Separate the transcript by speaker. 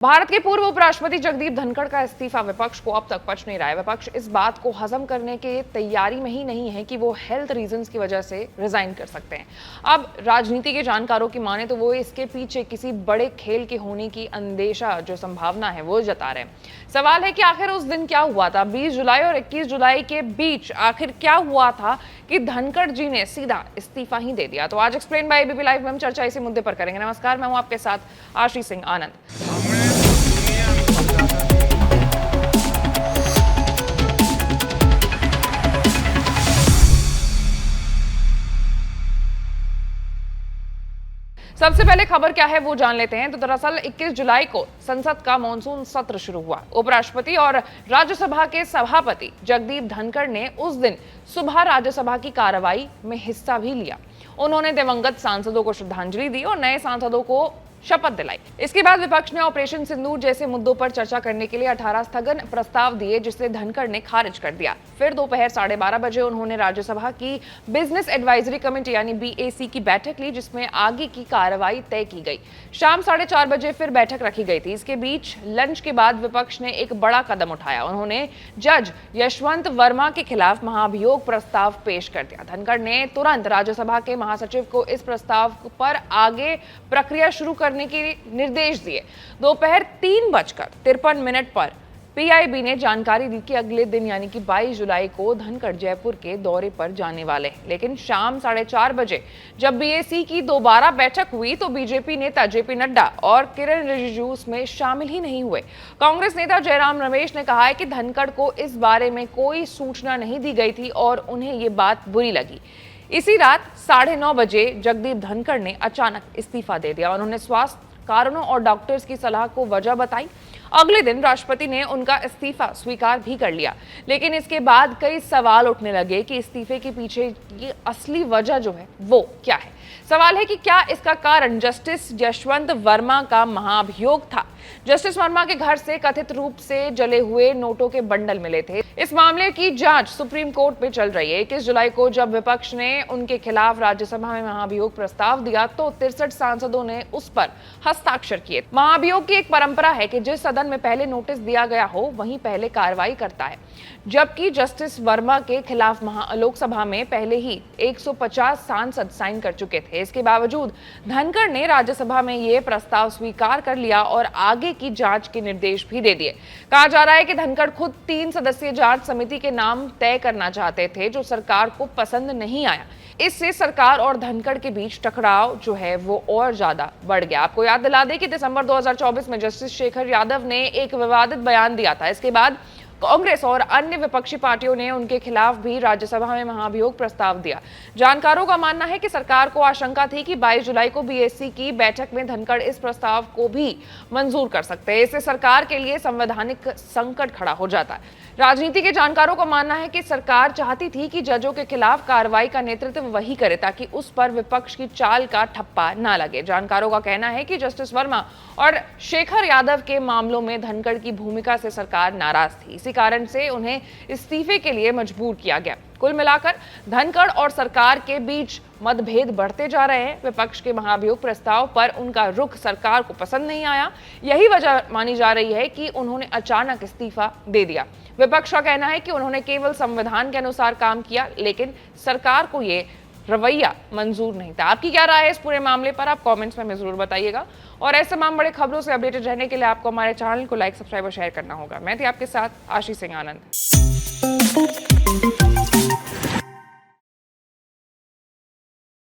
Speaker 1: भारत के पूर्व उपराष्ट्रपति जगदीप धनखड़ का इस्तीफा विपक्ष को अब तक पच नहीं रहा है। विपक्ष इस बात को हजम करने के तैयारी में ही नहीं है कि वो हेल्थ रीजंस की वजह से रिजाइन कर सकते हैं। अब राजनीति के जानकारों की माने तो वो इसके पीछे किसी बड़े खेल के होने की अंदेशा जो संभावना है वो जता रहे हैं। सवाल है कि आखिर उस दिन क्या हुआ था, 20 जुलाई और 21 जुलाई के बीच आखिर क्या हुआ था कि धनखड़ जी ने सीधा इस्तीफा ही दे दिया। तो आज एक्सप्लेन बाय एबीपी लाइव में हम चर्चा इसी मुद्दे पर करेंगे। नमस्कार, मैं हूं आपके साथ आशीष सिंह आनंद। सबसे पहले खबर क्या है वो जान लेते हैं। तो दरअसल 21 जुलाई को संसद का मॉनसून सत्र शुरू हुआ। उपराष्ट्रपति और राज्यसभा के सभापति जगदीप धनखड़ ने उस दिन सुबह राज्यसभा की कार्रवाई में हिस्सा भी लिया। उन्होंने दिवंगत सांसदों को श्रद्धांजलि दी और नए सांसदों को शपथ दिलाई। इसके बाद विपक्ष ने ऑपरेशन सिंदूर जैसे मुद्दों पर चर्चा करने के लिए 18 स्थगन प्रस्ताव दिए, जिसे धनखड़ ने खारिज कर दिया। फिर दोपहर 12:30 बजे उन्होंने राज्यसभा की बिजनेस एडवाइजरी कमेटी यानी बीएसी की बैठक ली, जिसमें आगे की कार्रवाई तय की गई। शाम 4:30 बजे फिर बैठक रखी गई थी। इसके बीच लंच के बाद विपक्ष ने एक बड़ा कदम उठाया। उन्होंने जज यशवंत वर्मा के खिलाफ महाभियोग प्रस्ताव पेश कर दिया। धनखड़ ने तुरंत राज्यसभा के महासचिव को इस प्रस्ताव पर आगे प्रक्रिया शुरू करने के निर्देश दिए। दोपहर 3:53 पर पीआईबी ने जानकारी दी कि अगले दिन यानी कि 22 जुलाई को धनखड़ जयपुर के दौरे पर जाने वाले हैं। लेकिन शाम 4:30 बजे जब बीएसी की दोबारा बैठक हुई तो बीजेपी नेता जेपी नड्डा और किरण रिजिजू उसमें शामिल ही नहीं हुए। कांग्रेस नेता जयराम रमेश ने कहा है कि धनखड़ को इस बारे में कोई सूचना नहीं दी गई थी और उन्हें ये बात बुरी लगी। इसी रात 9:30 बजे जगदीप धनखड़ ने अचानक इस्तीफा दे दिया। उन्होंने स्वास्थ्य कारणों और डॉक्टर्स की सलाह को वजह बताई। अगले दिन राष्ट्रपति ने उनका इस्तीफा स्वीकार भी कर लिया। लेकिन इसके बाद कई सवाल उठने लगे कि इस्तीफे के पीछे ये असली वजह जो है वो क्या है। सवाल है कि क्या इसका कारण जस्टिस यशवंत वर्मा का महाभियोग था। जस्टिस वर्मा के घर से कथित रूप से जले हुए नोटों के बंडल मिले थे। इस मामले की जांच सुप्रीम कोर्ट में चल रही है। 21 जुलाई को जब विपक्ष ने उनके खिलाफ राज्यसभा में महाभियोग प्रस्ताव दिया तो 63 सांसदों ने उस पर हस्ताक्षर किए। महाभियोग की एक परंपरा है कि जिस सदन में पहले नोटिस दिया गया हो वहीं पहले कार्रवाई करता है, जबकि जस्टिस वर्मा के खिलाफ लोकसभा में पहले ही 150 सांसद साइन कर चुके थे। इसके बावजूद धनखड़ ने राज्यसभा में यह प्रस्ताव स्वीकार कर लिया और आगे की जांच के निर्देश भी दे दिए। कहा जा रहा है कि धनखड़ खुद 3 सदस्यीय जांच समिति के नाम तय करना चाहते थे, जो सरकार को पसंद नहीं आया। इससे सरकार और धनखड़ के बीच टकराव जो है वो और ज्यादा बढ़ गया। आपको याद दिला दें कि दिसंबर 2024 में जस्टिस शेखर यादव ने एक विवादित बयान दिया था। इसके बाद कांग्रेस और अन्य विपक्षी पार्टियों ने उनके खिलाफ भी राज्यसभा में महाभियोग प्रस्ताव दिया। जानकारों का मानना है कि सरकार को आशंका थी कि 22 जुलाई को बीएसी की बैठक में धनखड़ इस प्रस्ताव को भी मंजूर कर सकते हैं। इससे सरकार के लिए संवैधानिक संकट खड़ा हो जाता है। राजनीति के जानकारों का मानना है कि सरकार चाहती थी कि जजों के खिलाफ कार्रवाई का नेतृत्व वही करे ताकि उस पर विपक्ष की चाल का ठप्पा ना लगे। जानकारों का कहना है कि जस्टिस वर्मा और शेखर यादव के मामलों में धनखड़ की भूमिका से सरकार नाराज थी। इसी कारण से उन्हें इस्तीफे के लिए मजबूर किया गया। कुल मिलाकर धनखड़ और सरकार के बीच मतभेद बढ़ते जा रहे हैं। विपक्ष के महाभियोग प्रस्ताव पर उनका रुख सरकार को पसंद नहीं आया। यही वजह मानी जा रही है कि उन्होंने अचानक इस्तीफा दे दिया। विपक्ष का कहना है कि उन्होंने केवल संविधान के अनुसार काम किया, लेकिन सरकार को ये रवैया मंजूर नहीं था। आपकी क्या राय है इस पूरे मामले पर? आप कमेंट्स में जरूर बताइएगा। और ऐसे तमाम बड़े खबरों से अपडेटेड रहने के लिए आपको हमारे चैनल को लाइक, सब्सक्राइब और शेयर करना होगा। मैं थी आपके साथ आशीष सिंह आनंद।